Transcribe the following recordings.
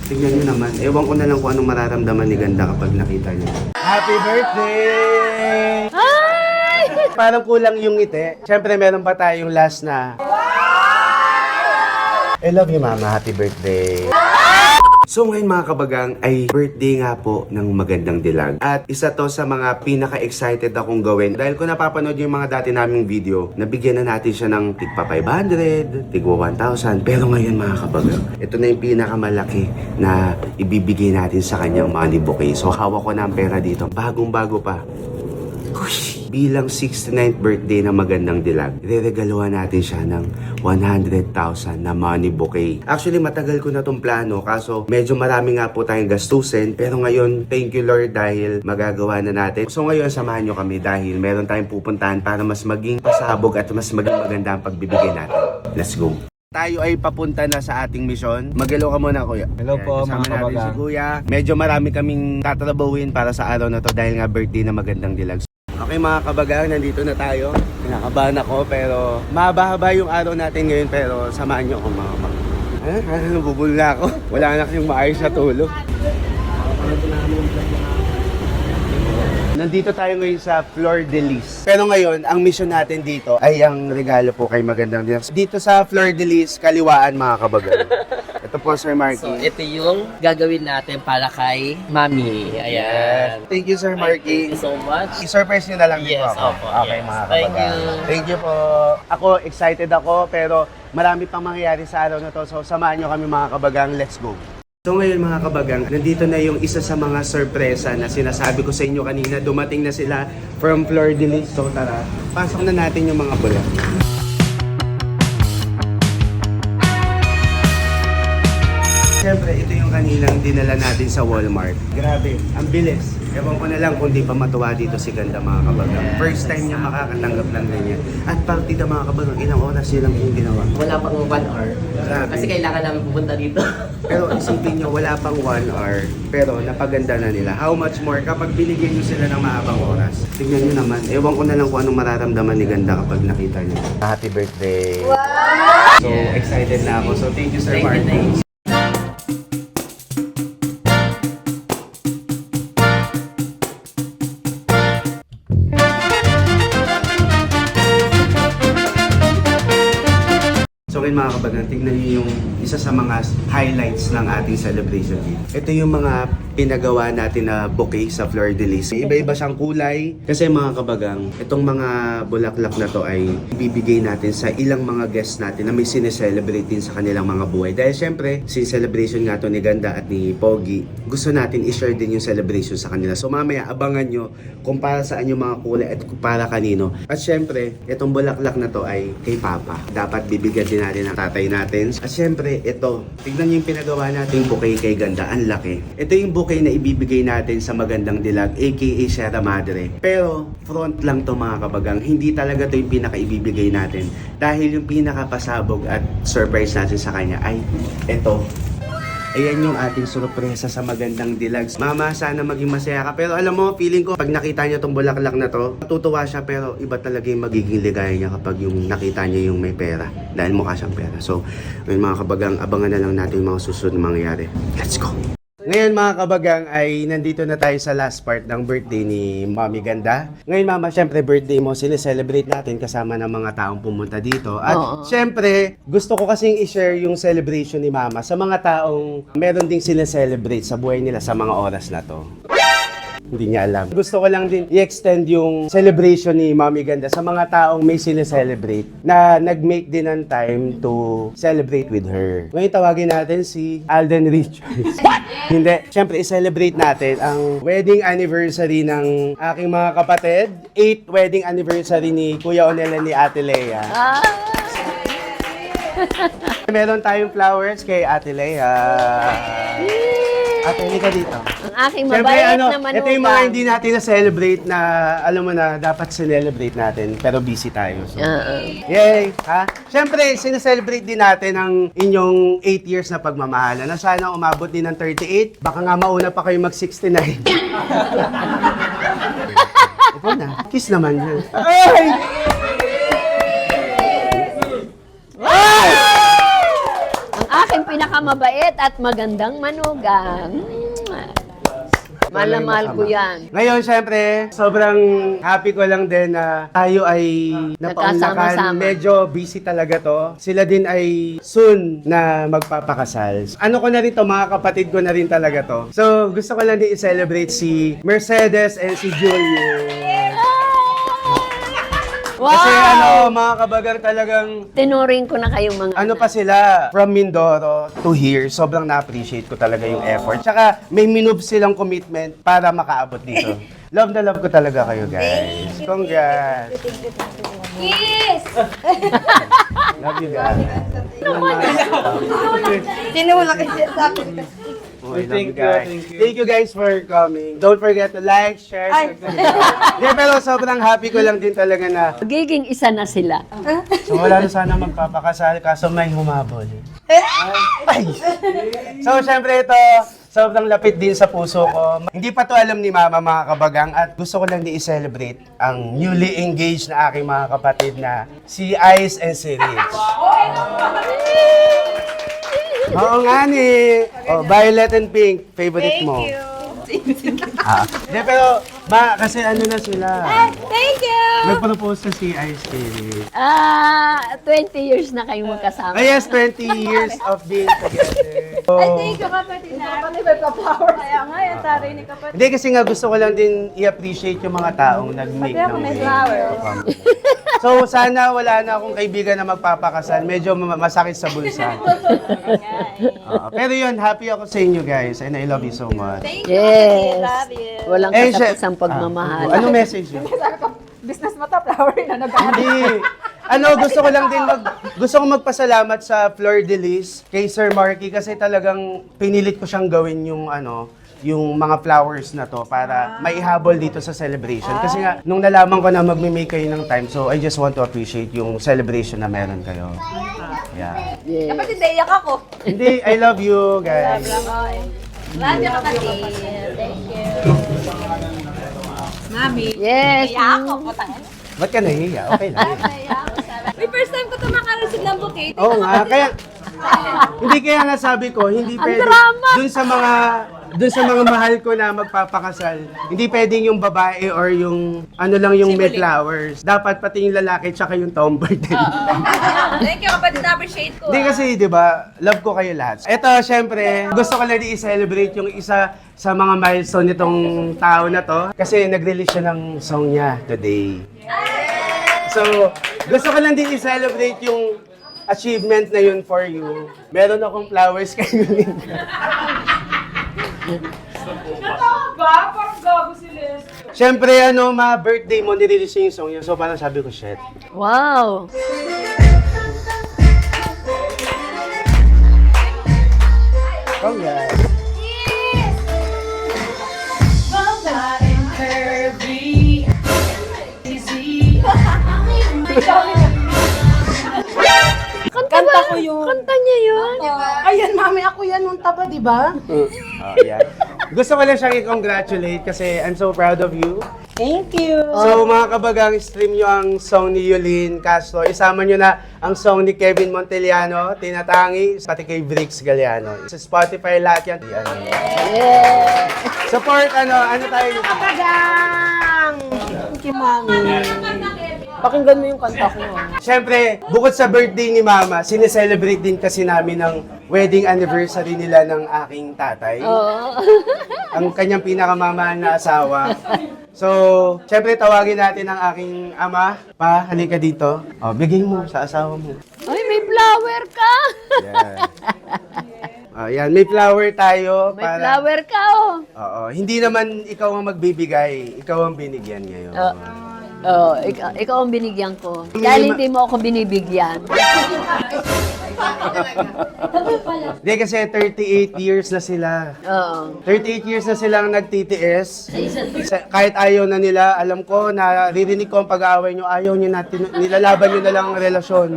Tingnan nyo naman. Ewan ko na lang kung anong mararamdaman ni Ganda kapag nakita niya. Happy birthday! Ay! Parang kulang yung ngiti. Siyempre, meron pa tayong last na. I love you, Mama. Happy birthday. So ngayon mga kabagang ay birthday nga po ng Magandang Dilag. At isa to sa mga pinaka-excited akong gawin. Dahil kung napapanood yung mga dati naming video, nabigyan na natin siya ng tigpa 500, tigwa 1,000. Pero ngayon mga kabagang, ito na yung pinakamalaki na ibibigay natin sa kanyang money bouquet. So hawak ko na ang pera dito. Bagong-bago pa. Uy! Bilang 69th birthday ng Magandang Dilag, ireregaluhan natin siya ng 100,000 na money bouquet. Actually, matagal ko na tong plano, kaso medyo marami nga po tayong gastusin. Pero ngayon, thank you Lord dahil magagawa na natin. So ngayon, samahan nyo kami dahil meron tayong pupuntahan para mas maging pasabog at mas maging maganda ang pagbibigay natin. Let's go! Tayo ay papunta na sa ating misyon. Mag-hello ka muna, Kuya. Hello po, Kasama mga natin kabagang. si Kuya. Medyo marami kaming tatrabahuin para sa araw na to dahil nga birthday na Magandang Dilag. Okay mga kabagang, nandito na tayo. Kinakabahan ako pero mahaba-haba yung araw natin ngayon pero samahan nyo ako mga nabubul na ako. Wala na kasing maayos na tulog. Nandito tayo ngayon sa Flor de Lis. Pero ngayon, ang mission natin dito ay ang regalo po kay Magandang Dilag. Dito sa Flor de Lis, kaliwaan mga kabagang. Ito po Sir Marky. So, ito yung gagawin natin para kay Mami. Ayan. Thank you Sir Marky. Thank you so much. I-surprise nyo na lang din Yes, po ako. opo, Okay yes. mga Thank kabagang. you. Thank you po. Ako, excited ako pero marami pang mangyayari sa araw na to. So samahan nyo kami mga kabagang. Let's go. So ngayon mga kabagang, nandito na yung isa sa mga sorpresa na sinasabi ko sa inyo kanina. Dumating na sila from Flor de Lis. So tara, pasok na natin yung mga bulak. Siyempre, ito yung kanilang dinala natin sa Walmart. Grabe, ang bilis. Ewan ko na lang kung di pa matuwa dito si Ganda mga kabagang. First time niya makakatanggap ng ganyan. At partida mga kabagang, ilang oras silang yung ginawa. Wala pang 1 hour. Grabe. Kasi kailangan namin pupunta dito. Pero isipin nyo, wala pang 1 hour. Pero napaganda na nila. How much more kapag binigyan nyo sila ng mahabang oras? Tingnan nyo naman. Ewan ko na lang kung anong mararamdaman ni Ganda kapag nakita nyo. Happy birthday! Wow! So, excited na ako. So, thank you Sir Thank Mark. you, thank you. So ngayon mga kabagang, tignan niyo yung isa sa mga highlights ng ating celebration dito. Ito yung mga pinagawa natin na bouquet sa Flor de Lis. Iba-iba siyang kulay. Kasi mga kabagang, itong mga bulaklak na to ay ibibigay natin sa ilang mga guests natin na may sineselebrate din sa kanilang mga buhay. Dahil syempre, celebration nga to ni Ganda at ni Pogi, gusto natin i-share din yung celebration sa kanila. So mamaya, abangan nyo kung para saan yung mga kulay at kung para kanino. At syempre, itong bulaklak na to ay kay Papa. Dapat bibigyan din natin ang tatay natin. At syempre, ito, tignan nyo yung pinagawa natin bouquet kay Ganda. Ang laki. Ito yung bouquet na ibibigay natin sa Magandang Dilag, aka Sierra Madre. Pero, front lang to mga kabagang. Hindi talaga to yung pinaka-ibibigay natin. Dahil yung pinaka-pasabog at surprise natin sa kanya ay ito. Ayan yung ating sorpresa sa Magandang Dilag. Mama, sana maging masaya ka. Pero alam mo, feeling ko, pag nakita niya tong bulaklak na to, matutuwa siya pero iba talaga yung magiging ligaya niya kapag yung nakita niya yung may pera. Dahil mukha siyang pera. So, ngayon mga kabagang, abangan na lang natin yung mga susunod na mangyayari. Let's go! Ngayon mga kabagang ay nandito na tayo sa last part ng birthday ni Mami Ganda. Ngayon Mama, syempre birthday mo, sineselebrate natin kasama ng mga taong pumunta dito. At syempre, gusto ko kasing i-share yung celebration ni Mama sa mga taong meron ding sineselebrate sa buhay nila sa mga oras na to. Hindi niya alam. Gusto ko lang din i-extend yung celebration ni Mami Ganda sa mga taong may sineselebrate na nag-make din ng time to celebrate with her. Ngayon tawagin natin si Alden Richards. Hindi. Siyempre, i-celebrate natin ang wedding anniversary ng aking mga kapatid. 8th wedding anniversary ni Kuya Onel and ni Ate Lea. Meron tayong flowers kay Ate Lea. Ate, hindi ka dito. Ang aking Siyempre, mabait na manugang. ito yung mga hindi natin na-celebrate na, alam mo na, dapat celebrate natin, pero busy tayo. So. Yay! Ha? Siyempre, sineselebrate din natin ang inyong 8 years na pagmamahalan. Na sana umabot din ng 38. Baka nga mauna pa kayo mag-69. Ito na. Kiss naman yun. Ay! Ang aking pinakamabait at magandang manugang. Mahal na mahal ko yan. Ngayon, syempre, sobrang happy ko lang din na tayo ay napaunlakan. Nagkasama-sama. Medyo busy talaga to. Sila din ay soon na magpapakasal. Ano ko na rin to, mga kapatid ko na rin talaga to. So, gusto ko lang din i-celebrate si Mercedes and si Julius. Wow! Kasi mga kabagang talagang Tinuring ko na kayong mga ano pa sila, from Mindoro to here, sobrang na-appreciate ko talaga yung effort. Tsaka may minove silang commitment para makaabot dito. Love na love ko talaga kayo, guys. Congrats! Kiss! Love you, guys. Sino mo nakisabi? Okay, love you, guys. Thank you, guys, for coming. Don't forget to like, share, subscribe. Yeah, pero sobrang happy ko lang din talaga na Magiging isa na sila. so wala na sana magpapakasal kaso may humabol. Ay! So, syempre ito, sobrang lapit din sa puso ko. Hindi pa to alam ni Mama, mga kabagang, at gusto ko lang din i-celebrate ang newly engaged na aking mga kapatid na si Ice and si Rich. Oo nga ni. Oh, violet and pink, favorite mo. Hindi, pero, kasi ano na sila. Thank you! Nag-propose na si Ice kay Rich. 20 years na kayong magkasama. Ah, yes, 20 years of being together. So, Thank you, kapatid. Kapatid, may pa-power. Kaya nga, yung taray ni kapatid. hindi kasi nga gusto ko lang din i-appreciate yung mga taong nag-make Pati ako ng may way. flowers. So sana wala na akong kaibigan na magpapakasal. Medyo masakit sa bulsa. Pero yun, happy ako sa inyo guys and I love you so much. Thank you, Yes. kapatid. Love you. Walang katapusang pagmamahal. Anong message yun? Business mo to, flower na nag Hindi. Gusto ko lang din gusto ko magpasalamat sa Fleur de Lis kay Sir Marky kasi talagang pinilit ko siyang gawin yung mga flowers na to para maihabol dito sa celebration. Kasi nga, nung nalaman ko na magme-make kayo ng time, so I just want to appreciate yung celebration na meron kayo. Yeah. Yes. Kapatid, naiyak ako. Hindi, I love you guys. Love you, kapatid. Thank you. Mami. Yes. Naiyak ako. Patangin. Ba't ka nahihiya? Okay lang. May first time ko ito makareceive ng bouquet. Oo nga, hindi kaya nga sabi ko, hindi Ang pwede, drama! dun sa mga mahal ko na magpapakasal, hindi pwedeng yung babae or yung lang yung may flowers. Dapat pati yung lalaki tsaka yung tomboy din. Thank you, kapatid. Na-appreciate ko. Hindi kasi, di ba, love ko kayo lahat. Ito, syempre, gusto ko lang i-celebrate yung isa sa mga milestone nitong tao na to. Kasi nag-release siya ng song niya today. So, gusto ko lang din i-celebrate yung achievement na yun for you. Meron akong flowers kay Yulin. Ba? Parang gago si Les. Siyempre, birthday mo, nirelease niya yung song niya. So, parang sabi ko, shit. Wow. Congrats. Kanta ko yun. Kanta niya yun. Ayan, mami, ako yan nung taba, di ba? Yeah. Gusto ko lang siyang i-congratulate kasi I'm so proud of you. Thank you. So mga kabagang, stream nyo ang song ni Yulin Castro. Isama nyo na ang song ni Kevin Monteliano, Tinatangi, pati kay Brix Galeano. Sa Spotify lahat yan. Yeah. Support, ano tayo? Padang! Thank you, mami. Pakinggan mo yung kanta ko. Siyempre, bukod sa birthday ni Mama, sineselebrate din kasi namin ang wedding anniversary nila ng aking tatay. Oo. Ang kanyang pinakamamahal na asawa. So, siyempre tawagin natin ang aking ama. Pa, halika dito. O, bigay mo sa asawa mo. Ay, may flower ka. Yan. Yan, may flower tayo. May flower ka, oh. Oo, hindi naman ikaw ang magbibigay. Ikaw ang binigyan ngayon. Oh, ikaw ang binigyan ko. Dahil hindi mo ako binibigyan. Hindi kasi 38 years na sila. Oo. 38 years na silang nagtitiis. Kahit ayaw na nila, alam ko, naririnig ko ang pag-aaway nyo, ayaw nyo natin, nilalaban nyo na lang ang relasyon.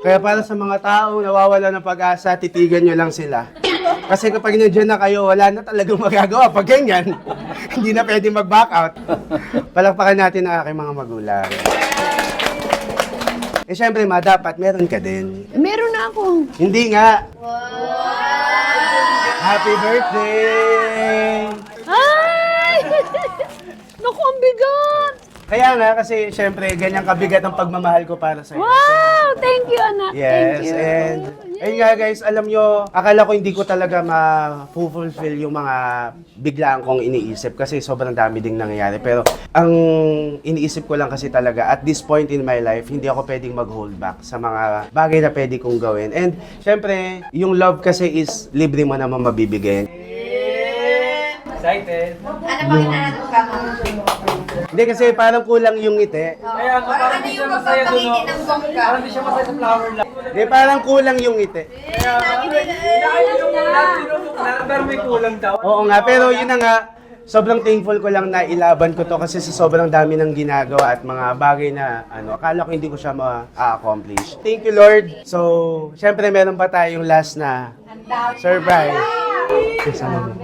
Kaya para sa mga taong nawawala ng pag-asa, titigan nyo lang sila. Kasi kapag nandiyan na kayo, wala na talagang magagawa. Pag ganyan, hindi na pwede mag-back out. Palakpakan natin ang aking mga magulang. Eh syempre ma, dapat meron ka din. Meron na ako. Hindi nga. Happy birthday! Ay! Naku, ang bigat! Kaya nga, kasi syempre, ganyan kabigat ang pagmamahal ko para sa'yo. Wow! Thank you, anak. Thank Yes, you. and ayun nga guys, alam nyo, akala ko hindi ko talaga ma-fulfill yung mga biglaan kong iniisip kasi sobrang dami ding nangyayari. Pero ang iniisip ko lang kasi talaga, at this point in my life, hindi ako pwedeng mag-hold back sa mga bagay na pwede kong gawin. And syempre, yung love kasi is libre mo naman mabibigay. Excited. Hindi kasi parang kulang yung ngiti. Kaya nga, parang di siya masaya doon. Parang di siya masaya sa flower lang. Hindi, parang kulang yung ngiti. Pero may kulang daw. Oo nga, pero yun na nga, sobrang thankful ko lang na ilaban ko to kasi sa sobrang dami ng ginagawa at mga bagay na akala ko hindi ko siya ma-accomplish. Thank you, Lord. So, syempre meron pa tayong last na surprise. Kasama mo.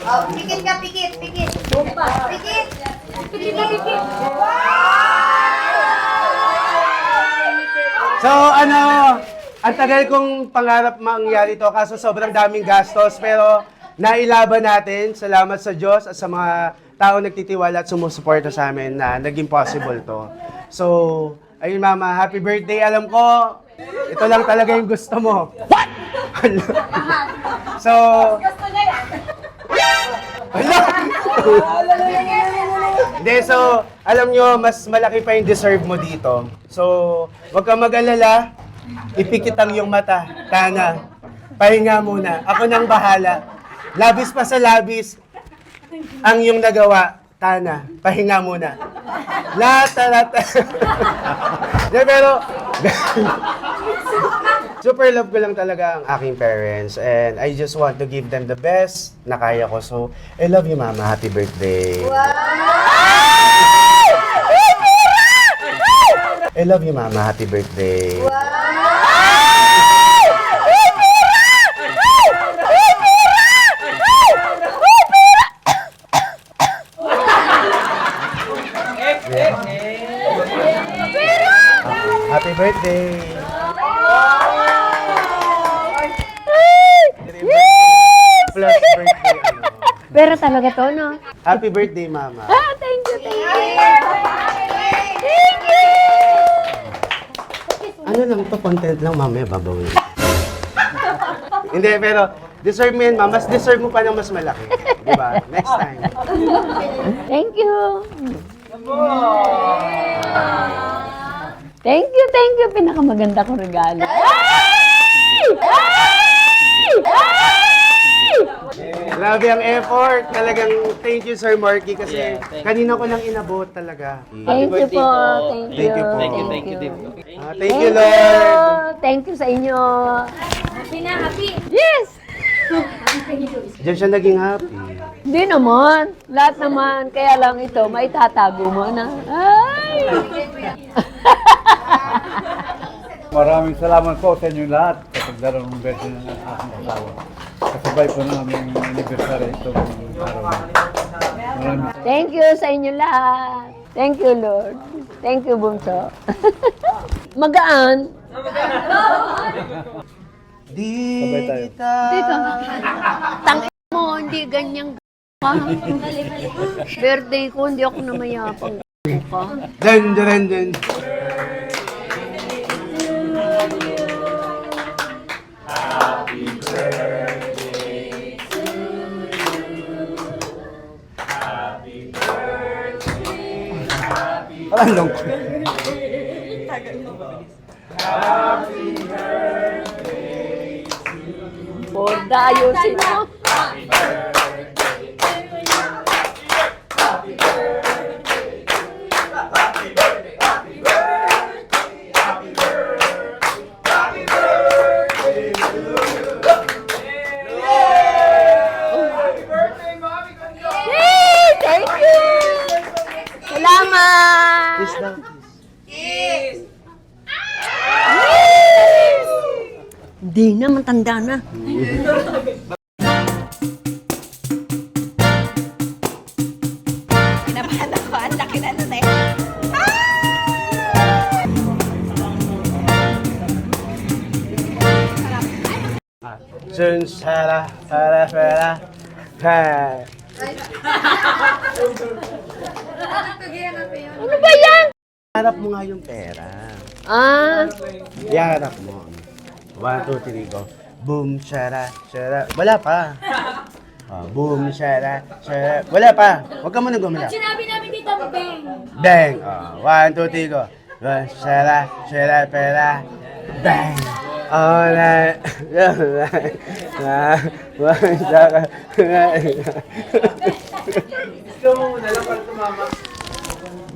Oh, pikit ka, pikit, pikit. Pikit. Pikit ka, pikit. So, ang tagal kong pangarap mangyari to kaso sobrang daming gastos pero nailaban natin. Salamat sa Diyos at sa mga tao nagtitiwala at sumusuporta sa amin na naging possible to. So, ayun mama, happy birthday. Alam ko, ito lang talaga yung gusto mo. What? So, hindi, so, alam nyo, mas malaki pa yung deserve mo dito. So, huwag kang mag-alala, ipikit ang iyong mata. Tana, pahinga muna. Ako nang bahala. Labis pa sa labis, ang iyong nagawa. Tana, pahinga muna. Lahat. Hindi, pero, super love ko lang talaga ang aking parents and I just want to give them the best na kaya ko. So, I love you, Mama. Happy birthday. I love you, Mama. Happy birthday. Happy birthday. Plus birthday, Pero talaga to, no? Happy birthday, Mama. Ah, thank you, thank you. Thank you! Ano lang to, content lang, mamaya babawin. Hindi, pero deserve mo yan, ma. Mas deserve mo pa ng mas malaki. Di ba? Next time. Thank you. Thank you, thank you. Pinakamaganda kong regalo. Ay! Ay! Ay! Grabe ang effort. Talagang thank you, Sir Marky, kasi Yeah, thank you. kanina ko lang inabot talaga. Thank you po. Thank you. Thank you po. Thank you din. Thank you, Lord. Thank you sa inyo. Happy na, happy. Yes! Diyan siya naging happy. Hindi naman. Lahat naman. Kaya lang ito, maitatago mo na. Ay! Maraming salamat po sa inyo lahat sa pagdaraw ng birthday ng aking asawa. Kasabay po namin anniversary itong araw na. Maraming Thank you sa inyo lahat. Thank you, Lord. Thank you, Bunso. Magaan. Di tayo. kita. Dito. Tang mo, hindi ganyang ka. Birthday ko, hindi ako namayapang ka. Dan. Parang lungkot. For dayo sino. Yay! Thank you! Salamat! Kiss daw. Hindi na, matanda na. Kinabahan ako. Ang laki na nun eh. shara, shara, shara. Hey. Ano ba yan? Hanap mo nga yung pera. Ah, Ihanap mo. 1, 2, 3, go. Boom, shara, shara. Wala pa. Boom, shara, shara. Wala pa. Huwag ka muna gumala. Sinabi namin dito, bang. Bang! 1, 2, 3, go. Shara, shara, pera. Bang! Alright. Shara.